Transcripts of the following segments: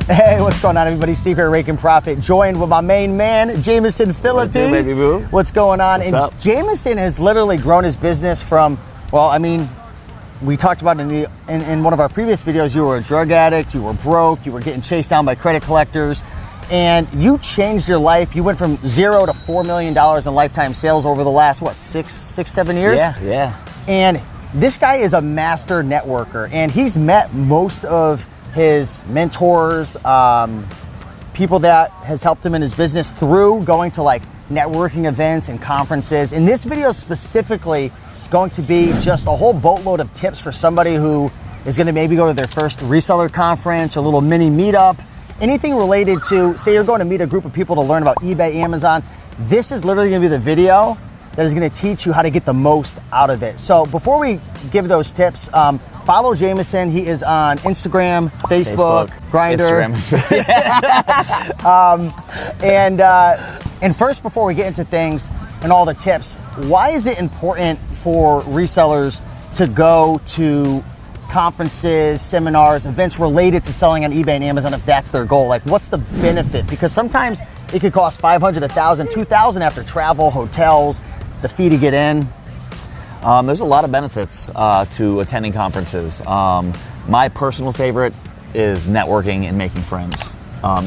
Hey, what's going on, everybody? Steve here, Rake and Profit, joined with my main man, Jamison Philippi. Baby boo. What's going on? What's up? Jamison has literally grown his business from, well, I mean, we talked about in one of our previous videos, you were a drug addict, you were broke, you were getting chased down by credit collectors, and you changed your life. You went from 0 to $4 million in lifetime sales over the last, what, six, 7 years? Yeah. And this guy is a master networker, and he's met most of his mentors, people that has helped him in his business through going to like networking events and conferences. And this video is specifically going to be just a whole boatload of tips for somebody who is going to maybe go to their first reseller conference or a little mini meetup, anything related to, say you're going to meet a group of people to learn about eBay, Amazon. This is literally going to be the video that is going to teach you how to get the most out of it. So before we give those tips, follow Jamison. He is on Instagram, Facebook, Grindr. And first, before we get into things and all the tips, why is it important for resellers to go to conferences, seminars, events related to selling on eBay and Amazon if that's their goal? Like, what's the benefit? Because sometimes it could cost $500, $1,000, $2,000 after travel, hotels, the fee to get in. There's a lot of benefits to attending conferences. My personal favorite is networking and making friends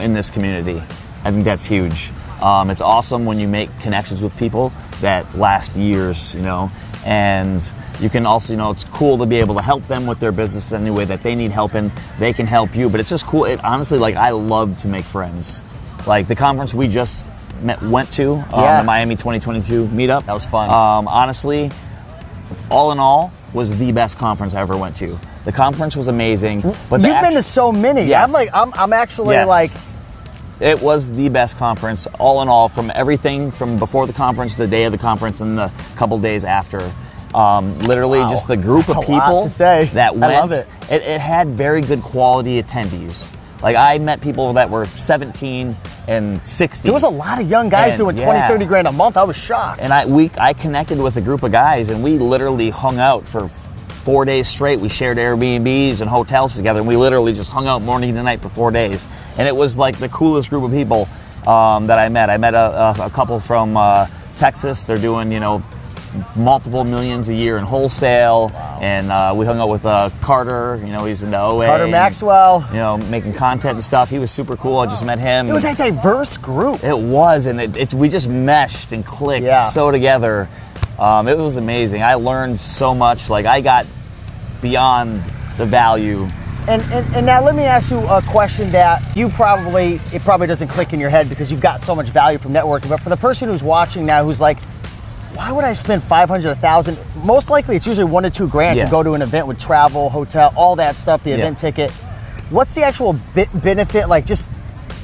in this community. I think that's huge. It's awesome when you make connections with people that last years, and you can also, it's cool to be able to help them with their business any way that they need help in. They can help you, but it's just cool. Honestly, I love to make friends. Like the conference we just went to, the Miami 2022 meetup. That was fun. Honestly, all in all, was the best conference I ever went to. The conference was amazing. But you've been to so many. Yes. I'm actually yes. like. It was the best conference, all in all, from everything from before the conference, the day of the conference, and the couple days after. Literally, Wow. just the group That's of a lot people to say. that went. I love it. It had very good quality attendees. Like I met people that were 17 and 60. There was a lot of young guys doing 20, 30 grand a month. I was shocked. And I connected with a group of guys, and we literally hung out for 4 days straight. We shared Airbnbs and hotels together, and we literally just hung out morning to night for 4 days. And it was like the coolest group of people that I met. I met a couple from Texas. They're doing, multiple millions a year in wholesale. Wow. And we hung out with Carter. He's into OA. Carter Maxwell. And, making content and stuff. He was super cool. I just met him. It was a diverse group. It was, and we just meshed and clicked so together. It was amazing. I learned so much. Like I got beyond the value. And now let me ask you a question that it probably doesn't click in your head because you've got so much value from networking. But for the person who's watching now, who's like, why would I spend $500, $1,000? Most likely, it's usually $1 to $2 grand to go to an event with travel, hotel, all that stuff, the event ticket. What's the actual benefit? Like just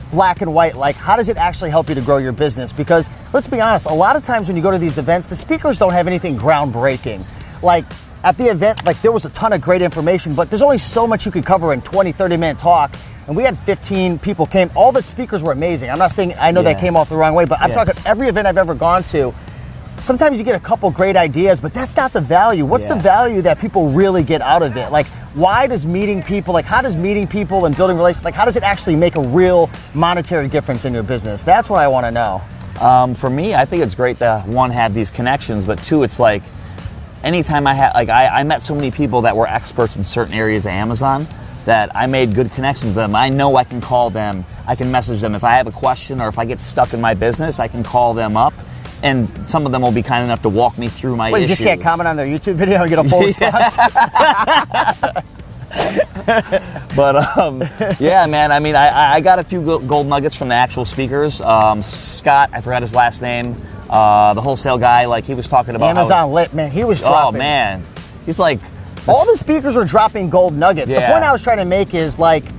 black and white. Like how does it actually help you to grow your business? Because let's be honest, a lot of times when you go to these events, the speakers don't have anything groundbreaking. Like at the event, like there was a ton of great information, but there's only so much you could cover in 20, 30-minute talk. And we had 15 people came. All the speakers were amazing. I'm not saying, I know that came off the wrong way, but I'm talking every event I've ever gone to. Sometimes you get a couple great ideas, but that's not the value. What's the value that people really get out of it? Like, why does meeting people, how does meeting people and building relationships, how does it actually make a real monetary difference in your business? That's what I want to know. For me, I think it's great to, one, have these connections, but two, it's like, anytime I met so many people that were experts in certain areas of Amazon that I made good connections with them. I know I can call them, I can message them. If I have a question or if I get stuck in my business, I can call them up. And some of them will be kind enough to walk me through my issue. You just can't comment on their YouTube video and get a full response? But man, I mean, I got a few gold nuggets from the actual speakers. Scott, I forgot his last name, the wholesale guy, he was talking about Amazon Lit, man, he was dropping. Oh man, he's like... All the speakers were dropping gold nuggets. The point I was trying to make is there's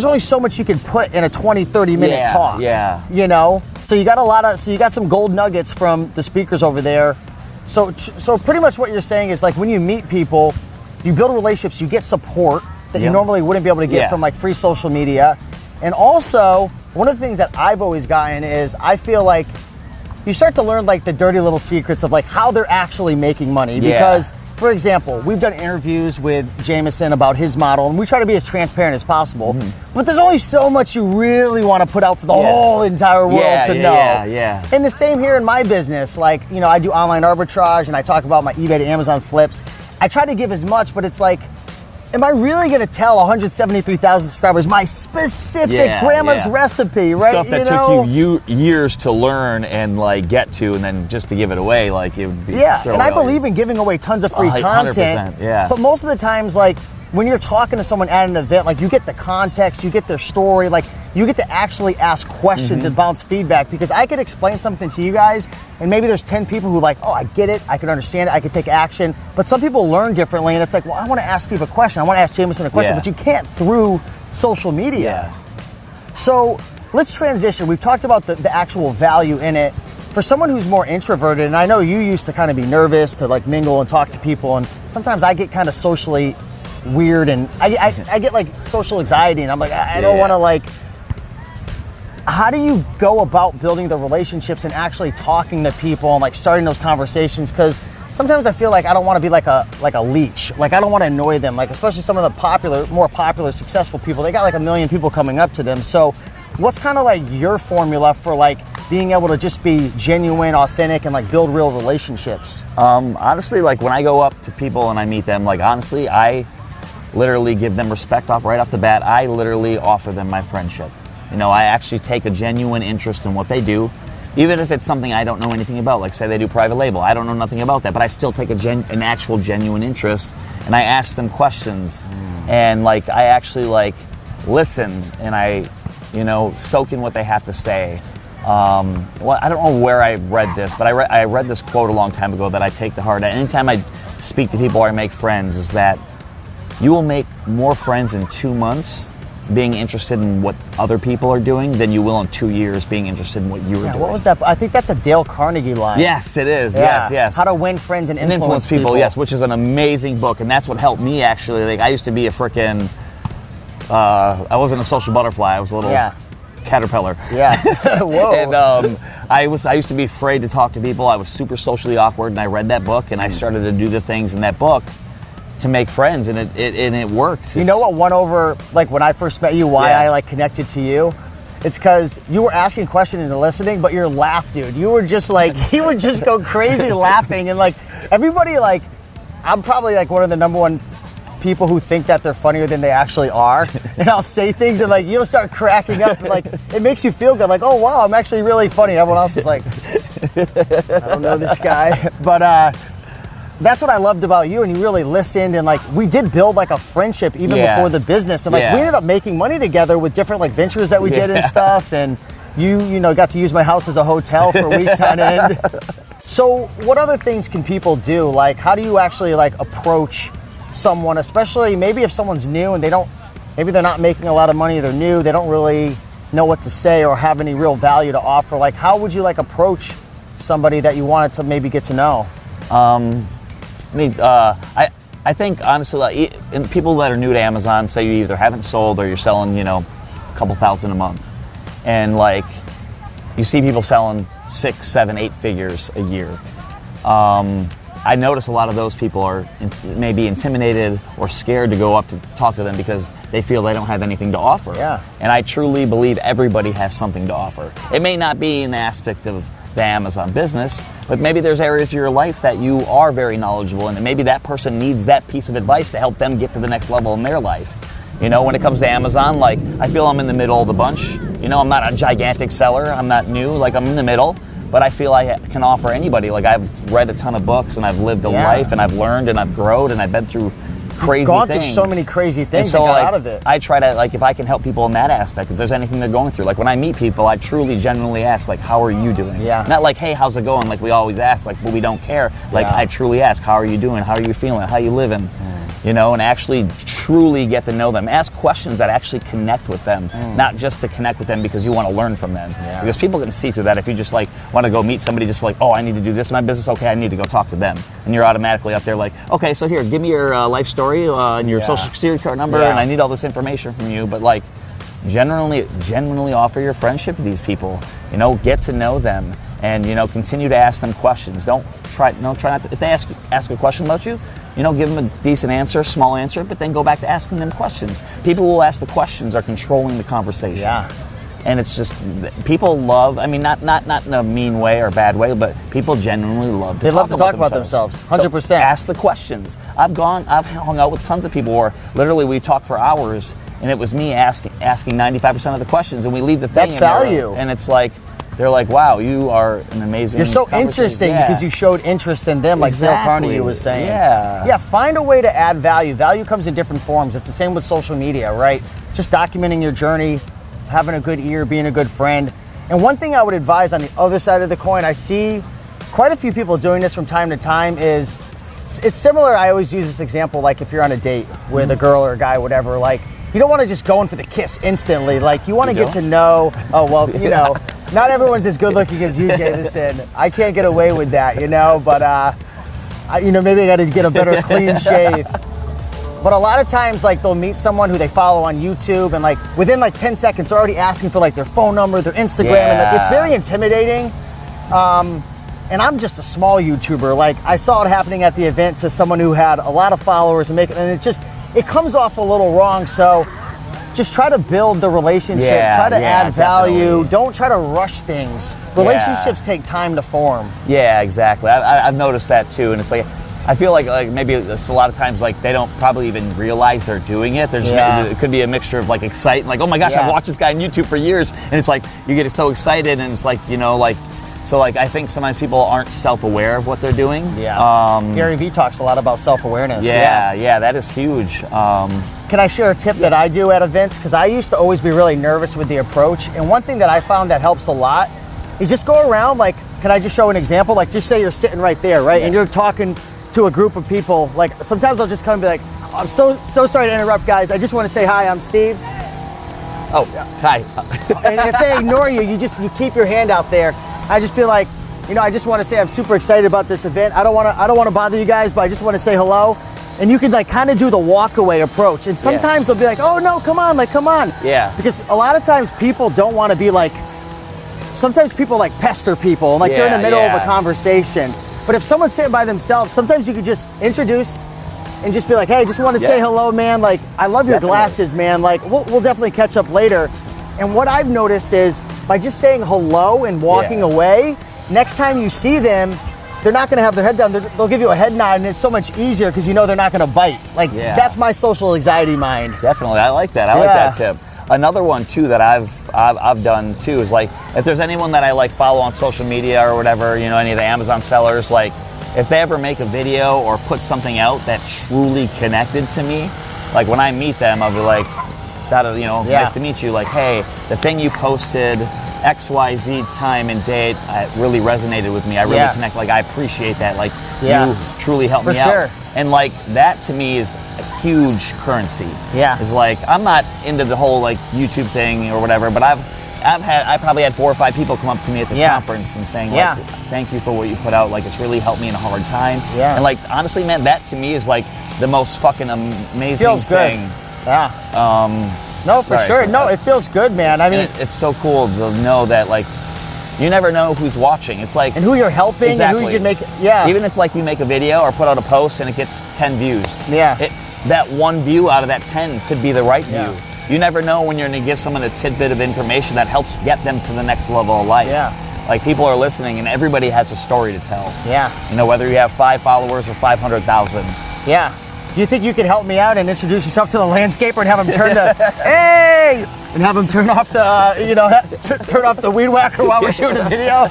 only so much you can put in a 20, 30-minute talk. Yeah. So you got some gold nuggets from the speakers over there. So pretty much what you're saying is when you meet people, you build relationships, you get support that you normally wouldn't be able to get from free social media. And also, one of the things that I've always gotten is I feel like you start to learn the dirty little secrets of how they're actually making money because for example, we've done interviews with Jamison about his model, and we try to be as transparent as possible. But there's only so much you really want to put out for the whole entire world to know. Yeah. And the same here in my business. Like, you know, I do online arbitrage, and I talk about my eBay to Amazon flips. I try to give as much, but it's like, am I really going to tell 173,000 subscribers my specific grandma's recipe, right? Stuff that took you years to learn and like get to, and then just to give it away, like it would be. Yeah, and I believe in giving away tons of free content. 100%, yeah. But most of the times, like when you're talking to someone at an event, like you get the context, you get their story, like you get to actually ask questions and bounce feedback, because I could explain something to you guys and maybe there's 10 people who like, oh, I get it, I can understand it, I can take action. But some people learn differently, and it's like, well, I want to ask Steve a question, I want to ask Jamison a question, but you can't through social media. So let's transition. We've talked about the actual value in it. For someone who's more introverted, and I know you used to kind of be nervous to like mingle and talk to people, and sometimes I get kind of socially weird, and I get like social anxiety, and I'm like, I don't want to like. How do you go about building the relationships and actually talking to people and like starting those conversations? Because sometimes I feel like I don't want to be like a leech. Like I don't want to annoy them. Like especially some of the more popular, successful people. They got like 1 million people coming up to them. So what's kind of like your formula for like being able to just be genuine, authentic, and like build real relationships? Honestly, like when I go up to people and I meet them, like honestly, I literally give them respect right off the bat. I literally offer them my friendship. You know, I actually take a genuine interest in what they do, even if it's something I don't know anything about. Like say they do private label, I don't know nothing about that, but I still take an actual genuine interest, and I ask them questions, and like I actually like listen, and I, you know, soak in what they have to say. Well, I don't know where I read this, but I read this quote a long time ago that I take to heart. Anytime I speak to people or I make friends, is that you will make more friends in 2 months being interested in what other people are doing than you will in 2 years being interested in what you were doing. What was that? I think that's a Dale Carnegie line. Yes, it is. Yes. How to win friends and influence people. Yes, which is an amazing book, and that's what helped me actually. Like I used to be a frickin' I wasn't a social butterfly. I was a little caterpillar. Yeah. Whoa. And I used to be afraid to talk to people. I was super socially awkward, and I read that book, and I started to do the things in that book to make friends, and it works. You know what won over, like when I first met you, why I like connected to you? It's because you were asking questions and listening, but your laugh, dude, you were just like, you would just go crazy laughing, and like everybody, like I'm probably like one of the number one people who think that they're funnier than they actually are, and I'll say things and like you'll start cracking up, and like it makes you feel good, like, oh wow, I'm actually really funny. Everyone else is like, I don't know this guy, but that's what I loved about you, and you really listened, and like we did build like a friendship even before the business, and like we ended up making money together with different like ventures that we did and stuff, and you know got to use my house as a hotel for weeks on end. So what other things can people do? Like how do you actually like approach someone, especially maybe if someone's new and maybe they're not making a lot of money, they're new, they don't really know what to say or have any real value to offer. Like how would you like approach somebody that you wanted to maybe get to know? I think honestly, like, people that are new to Amazon, say you either haven't sold or you're selling, you know, a couple thousand a month, and like you see people selling 6, 7, 8 figures a year. I notice a lot of those people are maybe intimidated or scared to go up to talk to them because they feel they don't have anything to offer. Yeah. And I truly believe everybody has something to offer. It may not be in the aspect of the Amazon business, but maybe there's areas of your life that you are very knowledgeable in, and maybe that person needs that piece of advice to help them get to the next level in their life. You know, when it comes to Amazon, like I feel I'm in the middle of the bunch. You know, I'm not a gigantic seller, I'm not new, like I'm in the middle, but I feel I can offer anybody. Like I've read a ton of books, and I've lived a life, and I've learned, and I've grown, and I've been through crazy gone things. Through so many crazy things and so, and got like, out of it. I try to, like, if I can help people in that aspect, if there's anything they're going through, like when I meet people, I truly genuinely ask, like, how are you doing? Yeah. Not like, hey, how's it going? Like we always ask, like, but we don't care. Like I truly ask, how are you doing? How are you feeling? How are you living? You know, and actually truly get to know them. Ask questions that actually connect with them, not just to connect with them because you want to learn from them. Yeah. Because people can see through that. If you just like want to go meet somebody just like, oh, I need to do this in my business, okay, I need to go talk to them. And you're automatically up there like, okay, so here, give me your life story and your social security card number, and I need all this information from you. But like, genuinely offer your friendship to these people. You know, get to know them, and you know, continue to ask them questions. Try not to. If they ask a question about you, give them a decent answer, small answer, but then go back to asking them questions. People who ask the questions are controlling the conversation. Yeah. And it's just, people love, I mean, not in a mean way or bad way, but people genuinely love to talk about themselves. 100%. So ask the questions. I've hung out with tons of people where literally we talk for hours and it was me asking 95% of the questions, and we leave the thing. That's value. And it's like, they're like, wow, you are an amazing. You're so interesting because you showed interest in them, like Dale Carnegie was saying. Yeah. Yeah, find a way to add value. Value comes in different forms. It's the same with social media, right? Just documenting your journey, having a good ear, being a good friend. And one thing I would advise on the other side of the coin, I see quite a few people doing this from time to time, is it's similar. I always use this example, like if you're on a date with a girl or a guy, whatever, like you don't want to just go in for the kiss instantly. Like you want to get to know, not everyone's as good looking as you, Jamison. I can't get away with that, but maybe I got to get a better clean shave. But a lot of times, like, they'll meet someone who they follow on YouTube, and like within like 10 seconds, they're already asking for like their phone number, their Instagram, and it's very intimidating. And I'm just a small YouTuber. Like, I saw it happening at the event to someone who had a lot of followers, and it comes off a little wrong. So just try to build the relationship, try to add value. Definitely. Don't try to rush things. Relationships take time to form. Yeah, exactly. I've noticed that too, and it's like, I feel like maybe it's a lot of times like they don't probably even realize they're doing it. They're just it could be a mixture of like excitement, like, oh my gosh, I've watched this guy on YouTube for years, and it's like you get so excited, and it's like so I think sometimes people aren't self-aware of what they're doing. Yeah. Gary Vee talks a lot about self-awareness. Yeah, that is huge. Can I share a tip that I do at events? Because I used to always be really nervous with the approach, and one thing that I found that helps a lot is just go around. Like, can I just show an example? Like, just say you're sitting right there, right, and you're talking to a group of people. Like, sometimes I'll just come and be like, I'm so sorry to interrupt, guys. I just want to say hi, I'm Steve. Oh, hi. And if they ignore you, you keep your hand out there. I just be like, I just want to say I'm super excited about this event. I don't want to bother you guys, but I just want to say hello. And you can like kind of do the walk away approach. And sometimes they'll be like, oh no, come on. Yeah. Because a lot of times people don't want to be like, sometimes people like pester people, and like they're in the middle of a conversation. But if someone's sitting by themselves, sometimes you could just introduce and just be like, hey, just want to say hello, man. Like, I love your glasses, man. Like, we'll definitely catch up later. And what I've noticed is by just saying hello and walking away, next time you see them, they're not going to have their head down. They'll give you a head nod, and it's so much easier because they're not going to bite. Like, that's my social anxiety mind. Definitely. I like that. I like that tip. Another one too that I've done too is like, if there's anyone that I like follow on social media or whatever, any of the Amazon sellers, like if they ever make a video or put something out that truly connected to me, like when I meet them, I'll be like, nice to meet you. Like, hey, the thing you posted XYZ time and date, it really resonated with me. I really connect. Like, I appreciate that. Like, you truly helped me out. And like that to me is a huge currency. Yeah. It's like, I'm not into the whole like YouTube thing or whatever, but I probably had 4 or 5 people come up to me at this conference and saying like, thank you for what you put out. Like, it's really helped me in a hard time. Yeah. And like, honestly, man, that to me is like the most fucking amazing feels thing. Good. Yeah. No, for sure. No, it feels good, man. I mean, it's so cool to know that like, you never know who's watching. It's like, and who you're helping, and who you can make. Yeah. Even if like you make a video or put out a post and it gets 10 views. Yeah. That one view out of that 10 could be the right view. You never know when you're going to give someone a tidbit of information that helps get them to the next level of life. Yeah. Like, people are listening, and everybody has a story to tell. Yeah. Whether you have 5 followers or 500,000. Yeah. Do you think you could help me out and introduce yourself to the landscaper and have him turn the hey, and have him turn off the turn off the weed whacker while we're shooting a video?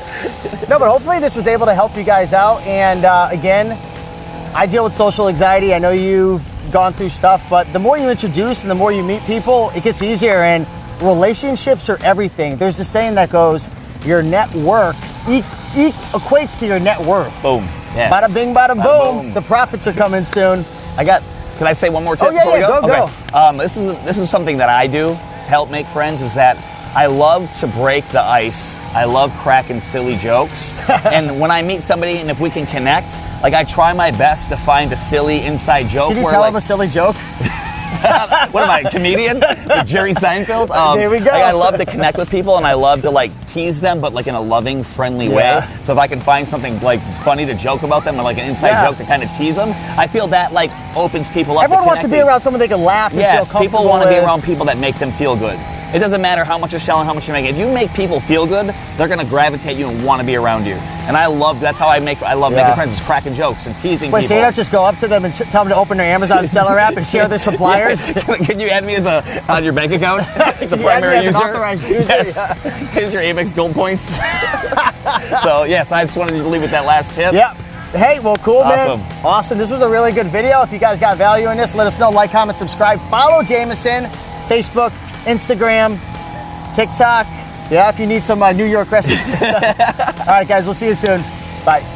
No, but hopefully this was able to help you guys out. And again, I deal with social anxiety. I know you've gone through stuff, but the more you introduce and the more you meet people, it gets easier. And relationships are everything. There's a saying that goes, your net worth equates to your net worth. Boom. Yes. Bada bing, bada boom. The profits are coming soon. Can I say one more tip? Oh yeah, go. This is something that I do to help make friends, is that I love to break the ice. I love cracking silly jokes. And when I meet somebody, and if we can connect, like, I try my best to find a silly inside joke. Can you tell them a silly joke? What am I, a comedian? With Jerry Seinfeld? There we go. Like, I love to connect with people, and I love to like tease them, but like in a loving, friendly way. So if I can find something like funny to joke about them, or like an inside joke to kind of tease them, I feel that like opens people up. Everyone wants to be around someone they can laugh and feel comfortable people want to be with. around people that make them feel good. It doesn't matter how much you're selling, how much you're making. If you make people feel good, they're gonna gravitate you and want to be around you. And I love, that's how I love making friends, is cracking jokes and teasing people. Wait, so you don't just go up to them and tell them to open their Amazon seller app and share their suppliers? Can you add me as on your bank account? The primary user? Authorized user? Yes. Yeah. Here's your Amex Gold points. So yes, I just wanted to leave with that last tip. Yep. Hey, well, cool, man. Awesome. Awesome. This was a really good video. If you guys got value in this, let us know. Like, comment, subscribe. Follow Jamison, Facebook, Instagram, TikTok. Yeah, if you need some New York recipes. All right, guys, we'll see you soon. Bye.